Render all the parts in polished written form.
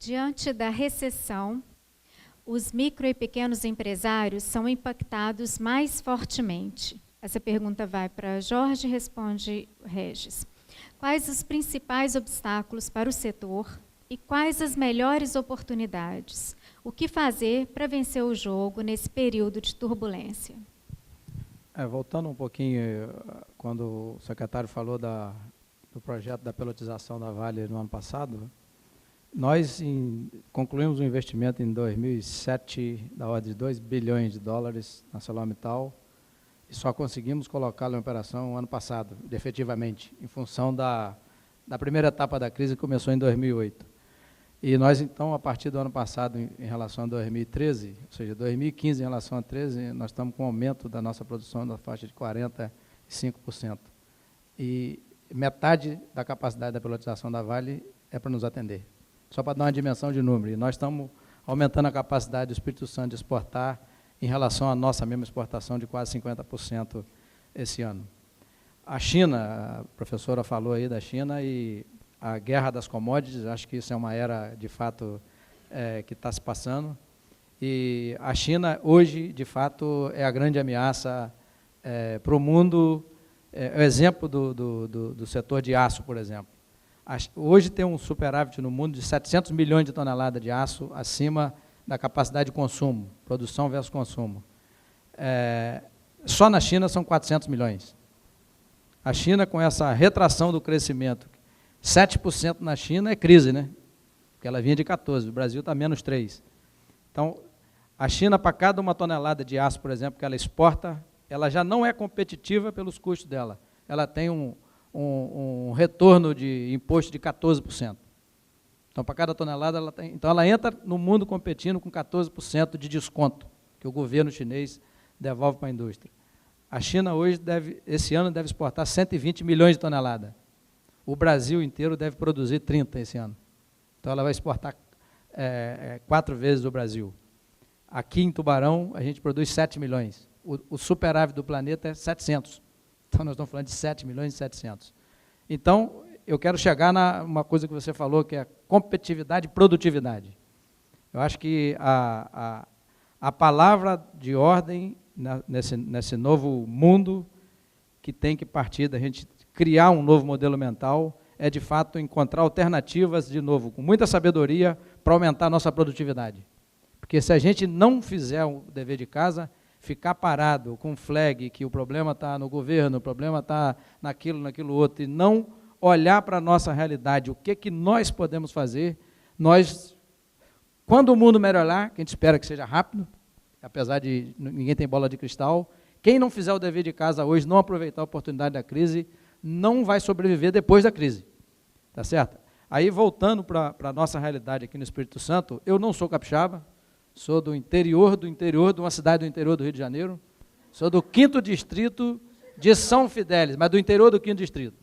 Diante da recessão, os micro e pequenos empresários são impactados mais fortemente. Essa pergunta vai para Jorge, responde Regis. Quais os principais obstáculos para o setor e quais as melhores oportunidades? O que fazer para vencer o jogo nesse período de turbulência? Voltando um pouquinho, quando o secretário falou do projeto da pelotização da Vale no ano passado, nós concluímos um investimento em 2007 da ordem de 2 bilhões de dólares na ArcelorMittal e só conseguimos colocá-lo em operação ano passado, efetivamente, em função da primeira etapa da crise que começou em 2008. E nós, então, a partir do ano passado, em relação a 2013, ou seja, 2015 em relação a 2013, nós estamos com um aumento da nossa produção na faixa de 45%. E metade da capacidade da pelotização da Vale é para nos atender. Só para dar uma dimensão de número. E nós estamos aumentando a capacidade do Espírito Santo de exportar em relação à nossa mesma exportação de quase 50% esse ano. A China, a professora falou aí da China e a guerra das commodities, acho que isso é uma era, de fato, que está se passando. E a China, hoje, de fato, é a grande ameaça para o mundo. É o exemplo do setor de aço, por exemplo. Hoje tem um superávit no mundo de 700 milhões de toneladas de aço acima da capacidade de consumo, produção versus consumo. Só na China são 400 milhões. A China, com essa retração do crescimento, 7% na China é crise, né? Porque ela vinha de 14%, o Brasil está menos 3%. Então, a China, para cada uma tonelada de aço, por exemplo, que ela exporta, ela já não é competitiva pelos custos dela. Ela tem um retorno de imposto de 14%. Então, para cada tonelada, ela entra no mundo competindo com 14% de desconto que o governo chinês devolve para a indústria. A China hoje esse ano deve exportar 120 milhões de toneladas. O Brasil inteiro deve produzir 30 esse ano. Então, ela vai exportar 4 vezes o Brasil. Aqui em Tubarão, a gente produz 7 milhões. O superávit do planeta é 700. Então, nós estamos falando de 7 milhões e 700. Então, eu quero chegar uma coisa que você falou, que é competitividade e produtividade. Eu acho que a palavra de ordem nesse novo mundo que tem que partir da gente criar um novo modelo mental é, de fato, encontrar alternativas, de novo, com muita sabedoria, para aumentar a nossa produtividade. Porque se a gente não fizer o dever de casa, ficar parado com flag, que o problema está no governo, o problema está naquilo outro, e não olhar para a nossa realidade, o que nós podemos fazer, quando o mundo melhorar, que a gente espera que seja rápido, apesar de ninguém tem bola de cristal, quem não fizer o dever de casa hoje, não aproveitar a oportunidade da crise, não vai sobreviver depois da crise, tá certo? Aí, voltando para a nossa realidade aqui no Espírito Santo, eu não sou capixaba, sou do interior, de uma cidade do interior do Rio de Janeiro, sou do 5º distrito de São Fidélis, mas do interior do 5º distrito.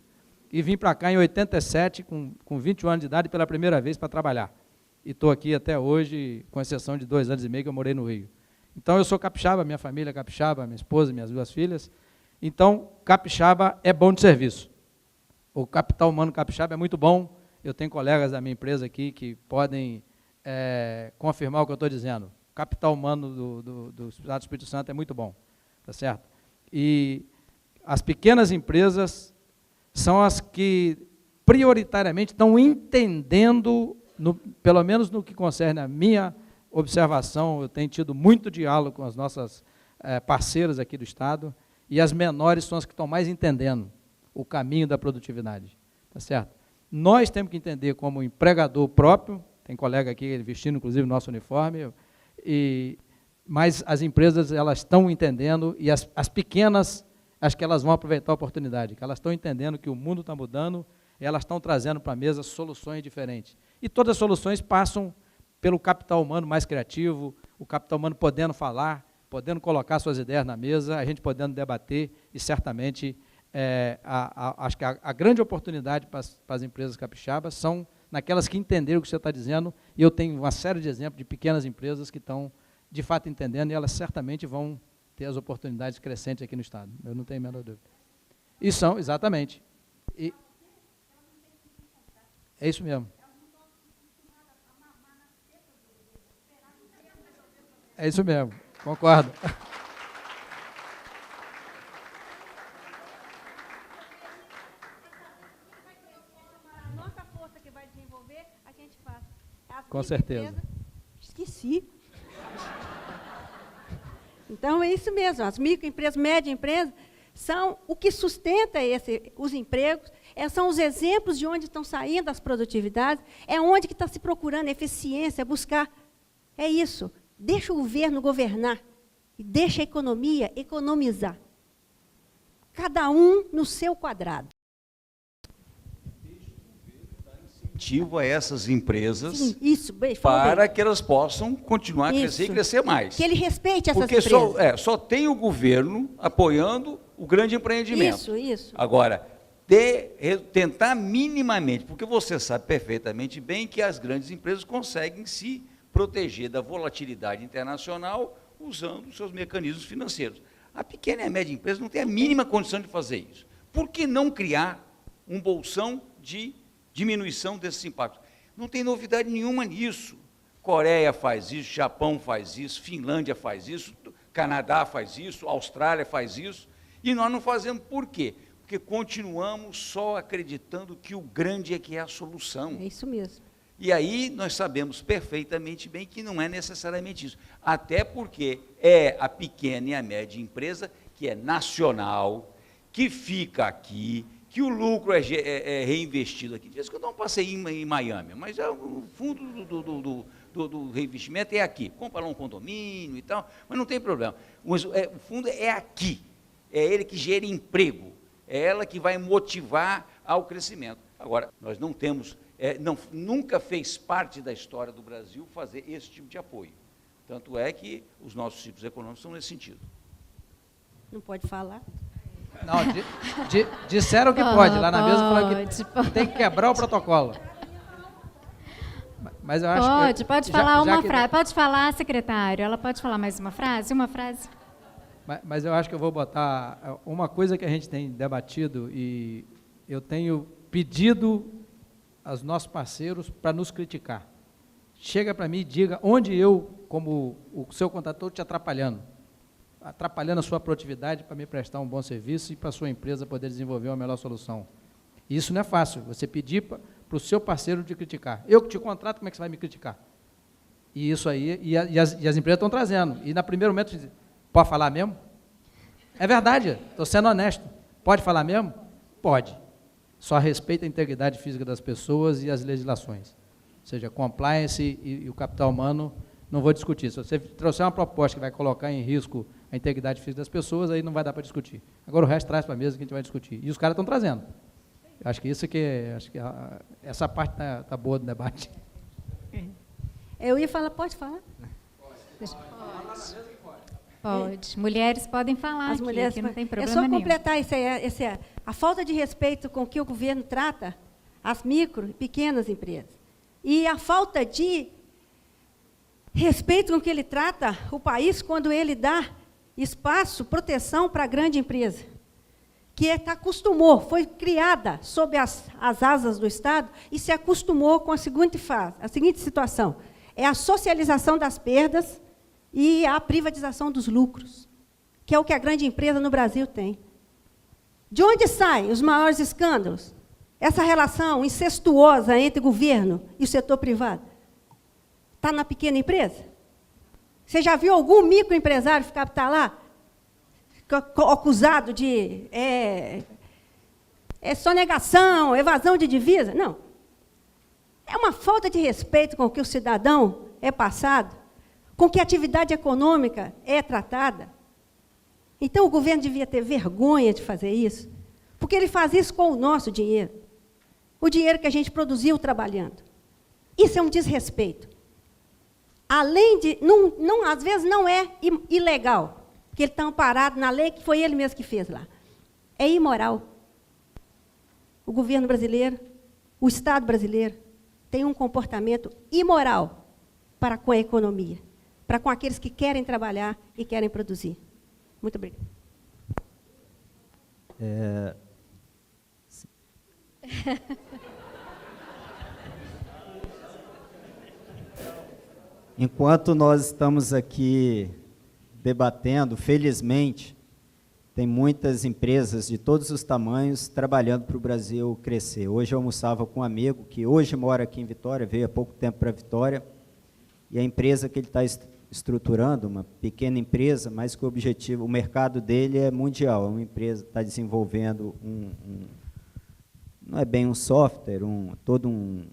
E vim para cá em 87, com 21 anos de idade, pela primeira vez para trabalhar. E estou aqui até hoje, com exceção de 2 anos e meio que eu morei no Rio. Então, eu sou capixaba, minha família é capixaba, minha esposa, minhas 2 filhas. Então, capixaba é bom de serviço. O capital humano capixaba é muito bom. Eu tenho colegas da minha empresa aqui que podem confirmar o que eu estou dizendo. O capital humano do Estado do Espírito Santo é muito bom, tá certo? E as pequenas empresas são as que prioritariamente estão entendendo, pelo menos no que concerne a minha observação, eu tenho tido muito diálogo com as nossas parceiras aqui do Estado, e as menores são as que estão mais entendendo o caminho da produtividade, tá certo? Nós temos que entender como empregador próprio, tem colega aqui vestindo, inclusive, o nosso uniforme, mas as empresas, elas estão entendendo, e as pequenas, acho que elas vão aproveitar a oportunidade, que elas estão entendendo que o mundo está mudando, e elas estão trazendo para a mesa soluções diferentes. E todas as soluções passam pelo capital humano mais criativo, o capital humano podendo falar, podendo colocar suas ideias na mesa, a gente podendo debater, e certamente acho que a grande oportunidade para as empresas capixabas são naquelas que entenderam o que você está dizendo, e eu tenho uma série de exemplos de pequenas empresas que estão, de fato, entendendo, e elas certamente vão ter as oportunidades crescentes aqui no Estado. Eu não tenho a menor dúvida. E são, exatamente. É isso mesmo. É isso mesmo, concordo. Nossa força que vai desenvolver, a gente faz. Com certeza. Esqueci. Então, é isso mesmo. As microempresas, médias empresas, são o que sustenta os empregos, são os exemplos de onde estão saindo as produtividades, é onde que está se procurando eficiência, buscar. É isso. Deixa o governo governar e deixa a economia economizar. Cada um no seu quadrado. Incentivo a essas empresas. Sim, isso, para que elas possam continuar a crescer e crescer mais. Que ele respeite essas Porque empresas. só tem o governo apoiando o grande empreendimento. Isso. Agora, tentar minimamente, porque você sabe perfeitamente bem que as grandes empresas conseguem se proteger da volatilidade internacional usando os seus mecanismos financeiros. A pequena e a média empresa não tem a mínima condição de fazer isso. Por que não criar um bolsão de diminuição desses impactos? Não tem novidade nenhuma nisso. Coreia faz isso, Japão faz isso, Finlândia faz isso, Canadá faz isso, Austrália faz isso, e nós não fazemos por quê? Porque continuamos só acreditando que o grande é que é a solução. É isso mesmo. E aí nós sabemos perfeitamente bem que não é necessariamente isso. Até porque é a pequena e a média empresa que é nacional, que fica aqui, que o lucro é reinvestido aqui. De vez em quando eu não passei em Miami, mas o fundo do reinvestimento é aqui. Compra lá um condomínio e tal, mas não tem problema. Mas, o fundo é aqui. É ele que gera emprego. É ela que vai motivar ao crescimento. Agora, nós não temos, nunca fez parte da história do Brasil fazer esse tipo de apoio. Tanto é que os nossos ciclos econômicos são nesse sentido. Não pode falar? Não, disseram que pode. Lá na mesa falaram que tem que quebrar o protocolo. Mas eu acho que... Pode falar uma frase. Pode falar, secretário. Ela pode falar mais uma frase? Uma frase. Mas eu acho que eu vou botar uma coisa que a gente tem debatido e eu tenho pedido aos nossos parceiros para nos criticar. Chega para mim e diga onde eu, como o seu contador, te atrapalhando a sua produtividade para me prestar um bom serviço e para a sua empresa poder desenvolver uma melhor solução. E isso não é fácil, você pedir para o seu parceiro te criticar. Eu que te contrato, como é que você vai me criticar? E isso aí, e as empresas estão trazendo. E, no primeiro momento, pode falar mesmo? É verdade, estou sendo honesto. Pode falar mesmo? Pode. Só respeita a integridade física das pessoas e as legislações. Ou seja, compliance e o capital humano, não vou discutir. Se você trouxer uma proposta que vai colocar em risco a integridade física das pessoas, aí não vai dar para discutir. Agora o resto traz para a mesa que a gente vai discutir. E os caras estão trazendo. Acho que essa parte está boa do debate. Eu ia falar, pode falar? Pode. Mulheres podem falar As aqui, mulheres que não tem problema É só nenhum. completar a falta de respeito com que o governo trata as micro e pequenas empresas. E a falta de respeito com que ele trata o país quando ele dá espaço, proteção para a grande empresa, que acostumou, foi criada sob as asas do Estado e se acostumou com a seguinte situação, é a socialização das perdas e a privatização dos lucros, que é o que a grande empresa no Brasil tem. De onde saem os maiores escândalos? Essa relação incestuosa entre o governo e o setor privado. Está na pequena empresa? Você já viu algum microempresário ficar lá, acusado de sonegação, evasão de divisa? Não. É uma falta de respeito com o que o cidadão é passado, com que a atividade econômica é tratada. Então, o governo devia ter vergonha de fazer isso, porque ele faz isso com o nosso dinheiro, o dinheiro que a gente produziu trabalhando. Isso é um desrespeito. Além de, às vezes não é ilegal, porque ele está amparado na lei que foi ele mesmo que fez lá. É imoral. O governo brasileiro, o Estado brasileiro, tem um comportamento imoral para com a economia, para com aqueles que querem trabalhar e querem produzir. Muito obrigada. Enquanto nós estamos aqui debatendo, felizmente, tem muitas empresas de todos os tamanhos trabalhando para o Brasil crescer. Hoje eu almoçava com um amigo que hoje mora aqui em Vitória, veio há pouco tempo para Vitória, e a empresa que ele está estruturando, uma pequena empresa, mas que o objetivo, o mercado dele é mundial, é uma empresa que está desenvolvendo não é bem um software, todo um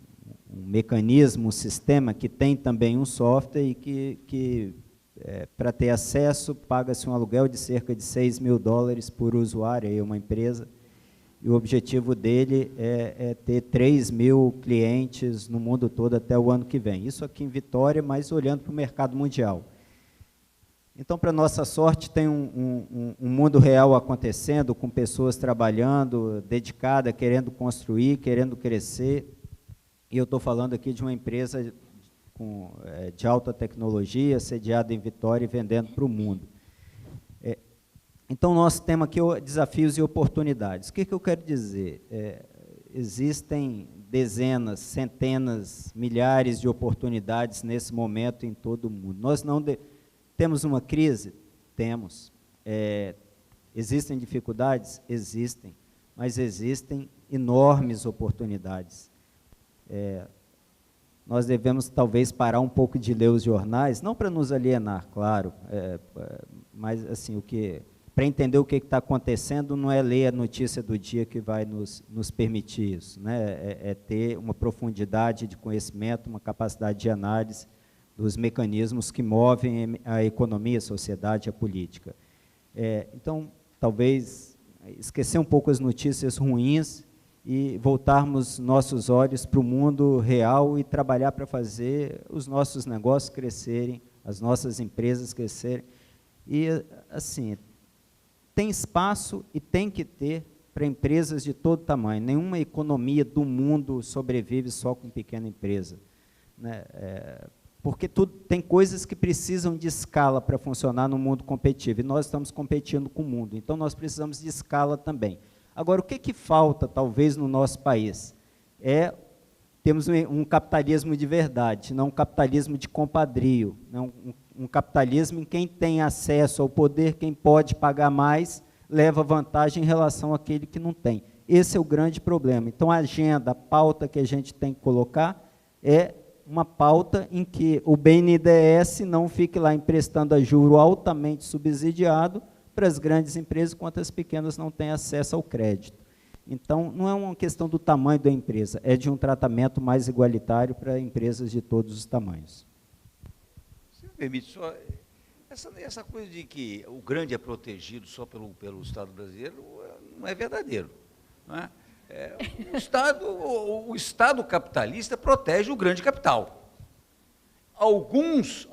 mecanismo, um sistema que tem também um software e que para ter acesso, paga-se um aluguel de cerca de $6.000 por usuário, aí uma empresa, e o objetivo dele é ter 3.000 clientes no mundo todo até o ano que vem. Isso aqui em Vitória, mas olhando para o mercado mundial. Então, para nossa sorte, tem um mundo real acontecendo, com pessoas trabalhando, dedicadas, querendo construir, querendo crescer. E eu estou falando aqui de uma empresa de alta tecnologia, sediada em Vitória e vendendo para o mundo. Então, nosso tema aqui é desafios e oportunidades. O que eu quero dizer? Existem dezenas, centenas, milhares de oportunidades nesse momento em todo o mundo. Nós não temos uma crise? Temos. Existem dificuldades? Existem. Mas existem enormes oportunidades. Nós devemos, talvez, parar um pouco de ler os jornais, não para nos alienar, claro, mas assim, para entender o que está acontecendo, não é ler a notícia do dia que vai nos permitir isso, né? É ter uma profundidade de conhecimento, uma capacidade de análise dos mecanismos que movem a economia, a sociedade, a política. Então, talvez, esquecer um pouco as notícias ruins e voltarmos nossos olhos para o mundo real e trabalhar para fazer os nossos negócios crescerem, as nossas empresas crescerem. E, assim, tem espaço e tem que ter para empresas de todo tamanho. Nenhuma economia do mundo sobrevive só com pequena empresa, né? Porque tem coisas que precisam de escala para funcionar no mundo competitivo, e nós estamos competindo com o mundo, então nós precisamos de escala também. Agora, o que falta, talvez, no nosso país? Temos um capitalismo de verdade, não um capitalismo de compadrio, não um capitalismo em quem tem acesso ao poder, quem pode pagar mais, leva vantagem em relação àquele que não tem. Esse é o grande problema. Então, a agenda, a pauta que a gente tem que colocar é uma pauta em que o BNDES não fique lá emprestando a juro altamente subsidiado para as grandes empresas, enquanto as pequenas não têm acesso ao crédito. Então, não é uma questão do tamanho da empresa, é de um tratamento mais igualitário para empresas de todos os tamanhos. Se me permite, só essa coisa de que o grande é protegido só pelo Estado brasileiro não é verdadeiro, não é? O Estado capitalista protege o grande capital. Alguns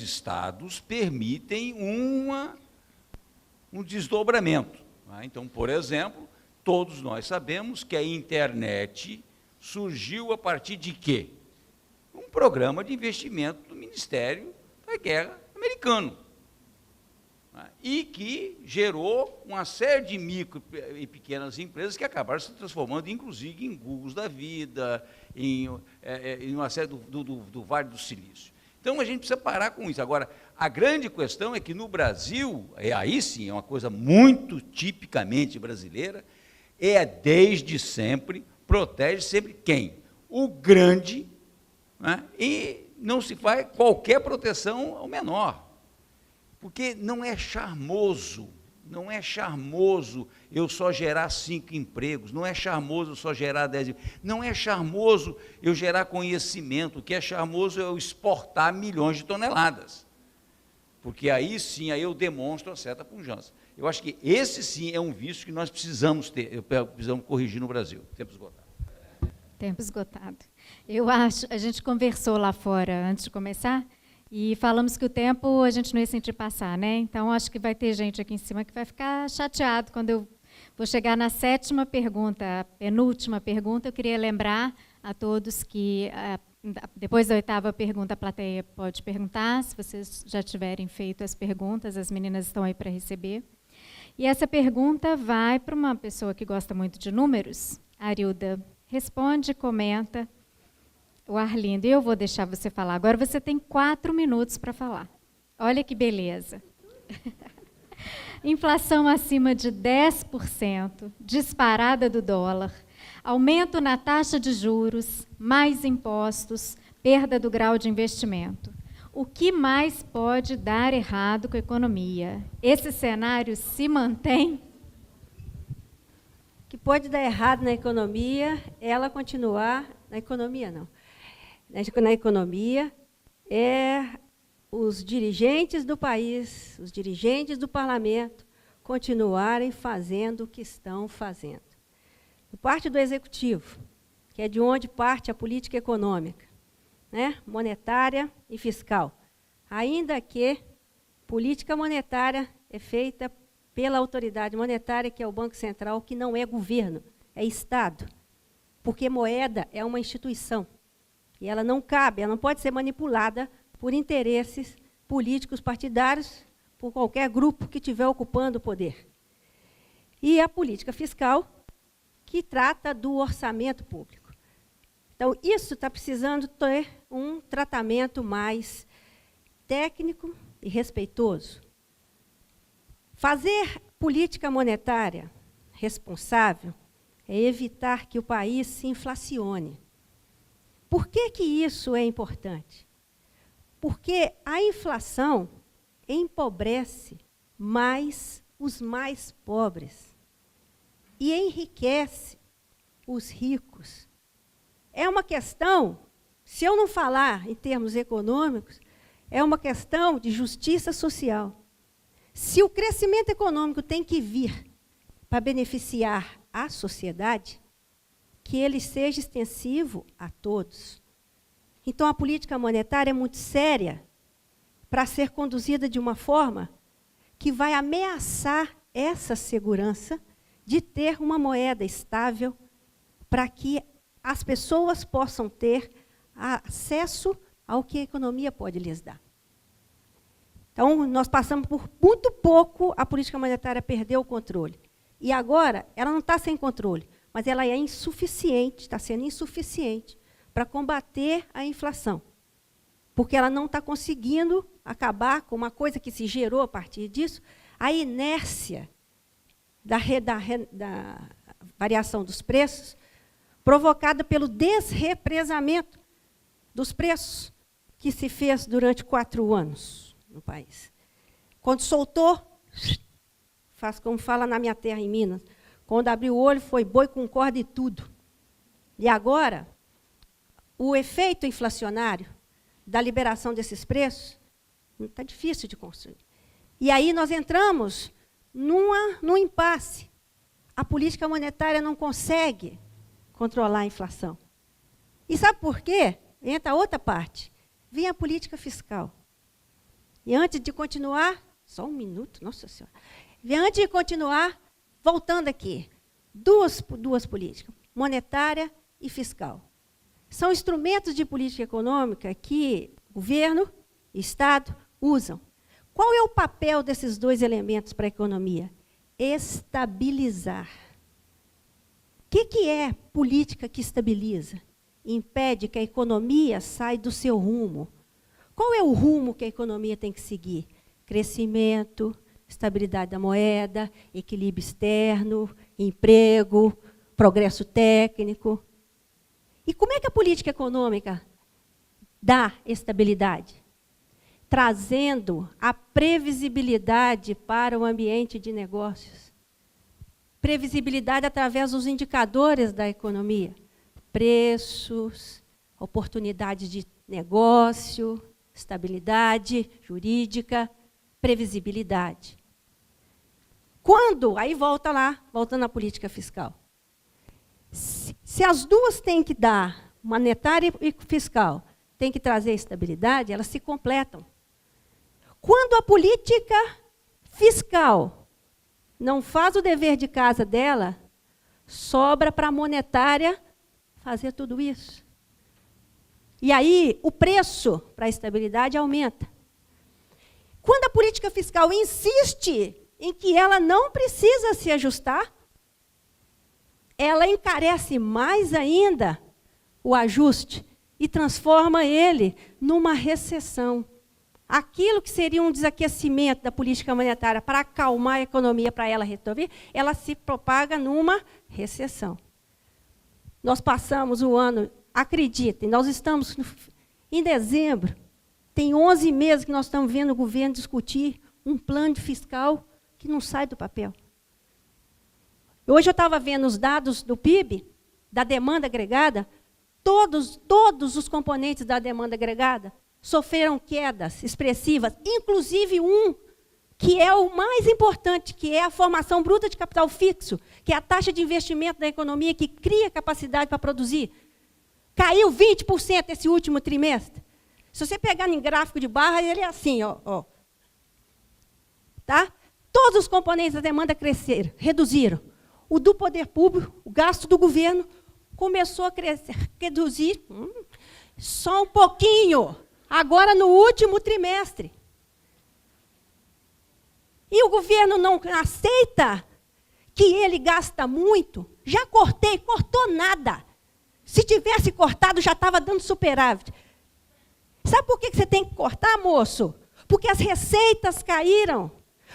estados permitem um desdobramento. Então, por exemplo, todos nós sabemos que a internet surgiu a partir de quê? Um programa de investimento do Ministério da Guerra americano, e que gerou uma série de micro e pequenas empresas que acabaram se transformando, inclusive, em Googles da vida, em uma série do Vale do Silício. Então, a gente precisa parar com isso. Agora, a grande questão é que no Brasil, aí sim, é uma coisa muito tipicamente brasileira, desde sempre, protege sempre quem? O grande, né? E não se faz qualquer proteção ao menor. Porque não é charmoso eu só gerar 5 empregos, não é charmoso eu só gerar 10 empregos, não é charmoso eu gerar conhecimento, o que é charmoso é eu exportar milhões de toneladas. Porque aí sim, aí eu demonstro uma certa pujança. Eu acho que esse sim é um vício que nós precisamos corrigir no Brasil. Tempo esgotado. Tempo esgotado. Eu acho, a gente conversou lá fora antes de começar, e falamos que o tempo a gente não ia sentir passar, né? Então, acho que vai ter gente aqui em cima que vai ficar chateado quando eu vou chegar na 7ª pergunta, a penúltima pergunta. Eu queria lembrar a todos que, depois da 8ª pergunta, a plateia pode perguntar, se vocês já tiverem feito as perguntas, as meninas estão aí para receber. E essa pergunta vai para uma pessoa que gosta muito de números, Arilda. Responde, comenta o Arlindo, eu vou deixar você falar. Agora você tem 4 minutos para falar. Olha que beleza. Inflação acima de 10%, disparada do dólar, aumento na taxa de juros, mais impostos, perda do grau de investimento. O que mais pode dar errado com a economia? Esse cenário se mantém? O que pode dar errado na economia é ela continuar... Na economia, não. Na economia, os dirigentes do país, os dirigentes do parlamento, continuarem fazendo o que estão fazendo. Por parte do executivo, que é de onde parte a política econômica, né, monetária e fiscal. Ainda que política monetária é feita pela autoridade monetária, que é o Banco Central, que não é governo, é Estado. Porque moeda é uma instituição. E ela não cabe, ela não pode ser manipulada por interesses políticos partidários, por qualquer grupo que estiver ocupando o poder. E a política fiscal, que trata do orçamento público. Então, isso está precisando ter um tratamento mais técnico e respeitoso. Fazer política monetária responsável é evitar que o país se inflacione. Por que isso é importante? Porque a inflação empobrece mais os mais pobres e enriquece os ricos. É uma questão, se eu não falar em termos econômicos, é uma questão de justiça social. Se o crescimento econômico tem que vir para beneficiar a sociedade, que ele seja extensivo a todos. Então, a política monetária é muito séria para ser conduzida de uma forma que vai ameaçar essa segurança de ter uma moeda estável para que as pessoas possam ter acesso ao que a economia pode lhes dar. Então, nós passamos por muito pouco, a política monetária perdeu o controle. E agora, ela não está sem controle, mas ela é insuficiente, está sendo insuficiente para combater a inflação. Porque ela não está conseguindo acabar com uma coisa que se gerou a partir disso, a inércia da variação dos preços, provocada pelo desrepresamento dos preços que se fez durante 4 anos no país. Quando soltou, faz como fala na minha terra, em Minas, quando abriu o olho foi boi com corda e tudo. E agora, o efeito inflacionário da liberação desses preços está difícil de construir. E aí nós entramos num impasse. A política monetária não consegue controlar a inflação. E sabe por quê? Entra outra parte. Vem a política fiscal. E antes de continuar, só 1 minuto, nossa senhora. E antes de continuar, voltando aqui, duas políticas, monetária e fiscal. São instrumentos de política econômica que governo e Estado usam. Qual é o papel desses 2 elementos para a economia? Estabilizar. O que é política que estabiliza? Impede que a economia saia do seu rumo. Qual é o rumo que a economia tem que seguir? Crescimento, estabilidade da moeda, equilíbrio externo, emprego, progresso técnico. E como é que a política econômica dá estabilidade? Trazendo a previsibilidade para o ambiente de negócios. Previsibilidade através dos indicadores da economia. Preços, oportunidades de negócio, estabilidade jurídica, previsibilidade. Quando, aí volta lá, voltando à política fiscal. Se as duas têm que dar, monetária e fiscal, têm que trazer estabilidade, elas se completam. Quando a política fiscal não faz o dever de casa dela, sobra para a monetária fazer tudo isso. E aí, o preço para a estabilidade aumenta. Quando a política fiscal insiste em que ela não precisa se ajustar, ela encarece mais ainda o ajuste e transforma ele numa recessão. Aquilo que seria um desaquecimento da política monetária para acalmar a economia, para ela resolver, ela se propaga numa recessão. Nós passamos o ano, acreditem, nós estamos em dezembro, tem 11 meses que nós estamos vendo o governo discutir um plano fiscal que não sai do papel. Hoje eu estava vendo os dados do PIB, da demanda agregada, todos os componentes da demanda agregada sofreram quedas expressivas, inclusive um que é o mais importante, que é a formação bruta de capital fixo, que é a taxa de investimento da economia que cria capacidade para produzir. Caiu 20% esse último trimestre. Se você pegar em gráfico de barra, ele é assim, ó. Tá? Todos os componentes da demanda cresceram, reduziram. O do poder público, o gasto do governo, começou a crescer, reduzir só um pouquinho, agora no último trimestre. E o governo não aceita que ele gasta muito. Já cortou nada. Se tivesse cortado, já estava dando superávit. Sabe por que você tem que cortar, moço? Porque as receitas caíram.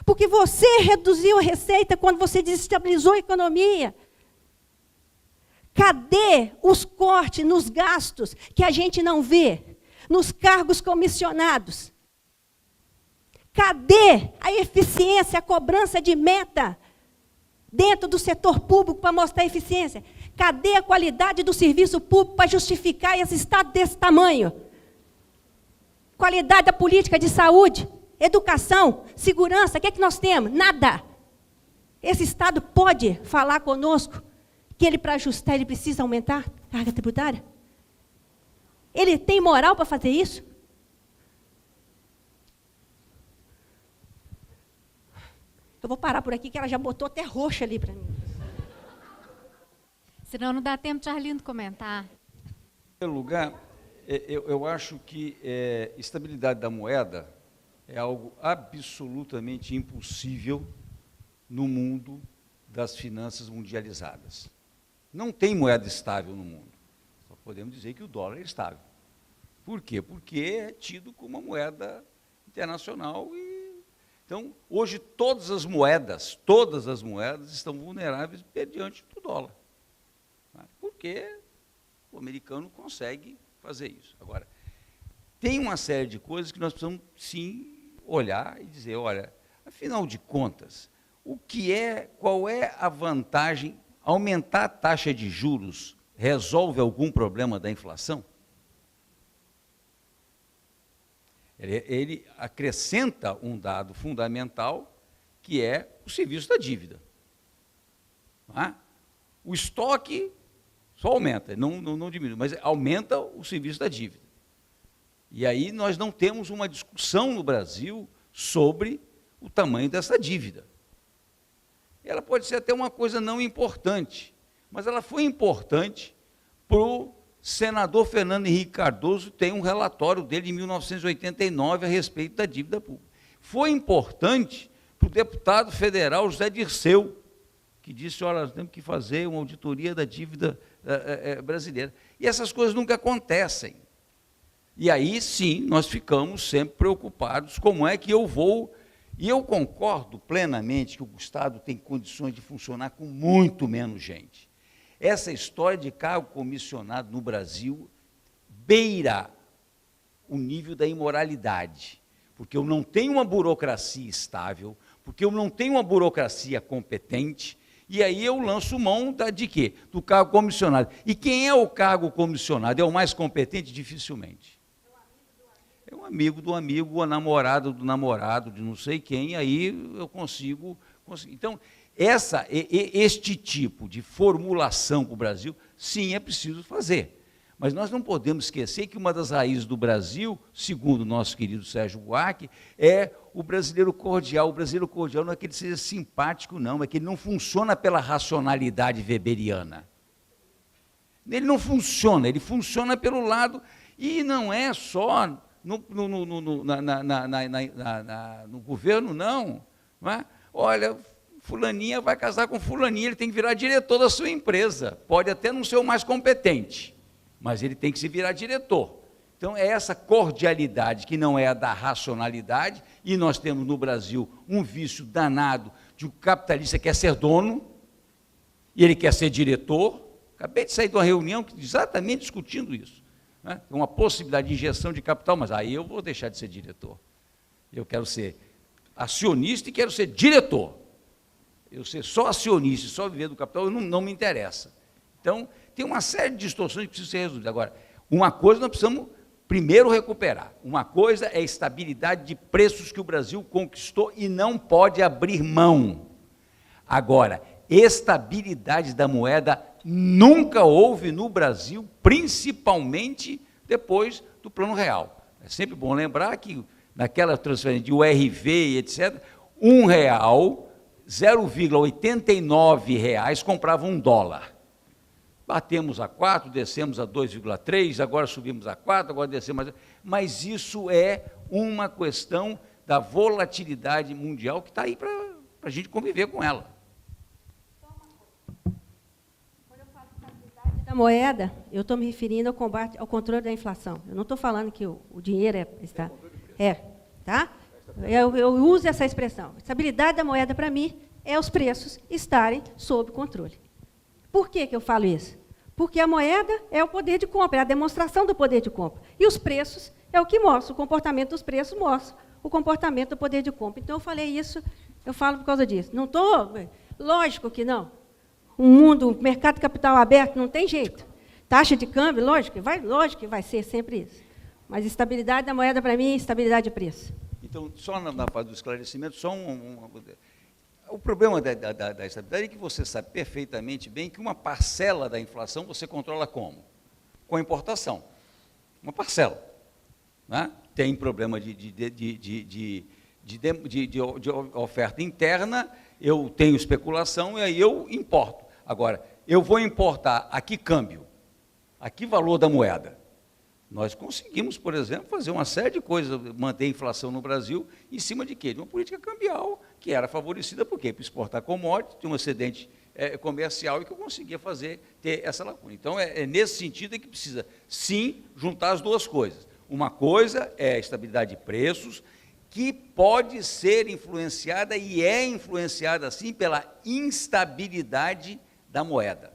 Porque você reduziu a receita quando você desestabilizou a economia. Cadê os cortes nos gastos que a gente não vê? Nos cargos comissionados? Cadê a eficiência, a cobrança de meta dentro do setor público para mostrar eficiência? Cadê a qualidade do serviço público para justificar esse estado desse tamanho? Qualidade da política de saúde, educação, segurança, o que é que nós temos? Nada. Esse Estado pode falar conosco que ele, para ajustar, ele precisa aumentar a carga tributária? Ele tem moral para fazer isso? Eu vou parar por aqui, que ela já botou até roxa ali para mim. Senão não dá tempo de Arlindo comentar. Em primeiro lugar, eu acho que estabilidade da moeda é algo absolutamente impossível no mundo das finanças mundializadas. Não tem moeda estável no mundo. Só podemos dizer que o dólar é estável. Por quê? Porque é tido como uma moeda internacional. Então, hoje, todas as moedas estão vulneráveis diante do dólar. Porque o americano consegue fazer isso. Agora, tem uma série de coisas que nós precisamos, sim, olhar e dizer, olha, afinal de contas, qual é a vantagem? Aumentar a taxa de juros resolve algum problema da inflação? Ele acrescenta um dado fundamental, que é o serviço da dívida. Não é? O estoque só aumenta, não diminui, mas aumenta o serviço da dívida. E aí nós não temos uma discussão no Brasil sobre o tamanho dessa dívida. Ela pode ser até uma coisa não importante, mas ela foi importante para o senador Fernando Henrique Cardoso, tem um relatório dele de 1989 a respeito da dívida pública. Foi importante para o deputado federal José Dirceu, que disse, olha, nós temos que fazer uma auditoria da dívida brasileira. E essas coisas nunca acontecem. E aí, sim, nós ficamos sempre preocupados, como é que eu vou... E eu concordo plenamente que o Estado tem condições de funcionar com muito menos gente. Essa história de cargo comissionado no Brasil beira o nível da imoralidade, porque eu não tenho uma burocracia estável, porque eu não tenho uma burocracia competente, e aí eu lanço mão de quê? Do cargo comissionado. E quem é o cargo comissionado? É o mais competente? Dificilmente. É um amigo do amigo, a namorada do namorado, de não sei quem, aí eu consigo. Então, este tipo de formulação para o Brasil, sim, é preciso fazer. Mas nós não podemos esquecer que uma das raízes do Brasil, segundo o nosso querido Sérgio Buarque, é o brasileiro cordial. O brasileiro cordial não é que ele seja simpático, não, é que ele não funciona pela racionalidade weberiana. Ele não funciona, ele funciona pelo lado, e não é só no governo, não é? Olha, fulaninha vai casar com fulaninha, ele tem que virar diretor da sua empresa, pode até não ser o mais competente, mas ele tem que se virar diretor. Então, é essa cordialidade que não é a da racionalidade, e nós temos no Brasil um vício danado de um capitalista que quer ser dono, e ele quer ser diretor. Acabei de sair de uma reunião exatamente discutindo isso. Né? Uma possibilidade de injeção de capital, mas aí eu vou deixar de ser diretor. Eu quero ser acionista e quero ser diretor. Eu ser só acionista e só viver do capital não me interessa. Então, tem uma série de distorções que precisam ser resolvidas. Agora, uma coisa nós precisamos primeiro recuperar. Uma coisa é a estabilidade de preços que o Brasil conquistou e não pode abrir mão. Agora, estabilidade da moeda nunca houve no Brasil, principalmente depois do Plano Real. É sempre bom lembrar que naquela transferência de URV e etc., R$1, 0,89 reais comprava $1. Batemos a 4, descemos a 2,3, agora subimos a 4, agora descemos a... Mas isso é uma questão da volatilidade mundial que está aí para a gente conviver com ela. Quando eu falo estabilidade da moeda, eu estou me referindo ao combate, ao controle da inflação. Eu não estou falando que o dinheiro está... tá? Eu uso essa expressão. Estabilidade da moeda, para mim, é os preços estarem sob controle. Por que eu falo isso? Porque a moeda é o poder de compra, é a demonstração do poder de compra. E os preços é o que mostra, o comportamento dos preços mostra o comportamento do poder de compra. Então, eu falei isso, eu falo por causa disso. Não estou... Lógico que não. Um mercado de capital aberto, não tem jeito. Taxa de câmbio, lógico que vai ser sempre isso. Mas estabilidade da moeda, para mim, é estabilidade de preço. Então, só na fase do esclarecimento, o problema da estabilidade é que você sabe perfeitamente bem que uma parcela da inflação você controla como? Com a importação. Uma parcela. Né? Tem problema de oferta interna, eu tenho especulação e aí eu importo. Agora, eu vou importar a que câmbio? A que valor da moeda? Nós conseguimos, por exemplo, fazer uma série de coisas, manter a inflação no Brasil, em cima de quê? De uma política cambial, que era favorecida por quê? Para exportar commodities, tinha um excedente comercial e que eu conseguia ter essa lacuna. Então, é nesse sentido que precisa, sim, juntar as duas coisas. Uma coisa é a estabilidade de preços, que pode ser influenciada, e é influenciada, sim, pela instabilidade da moeda.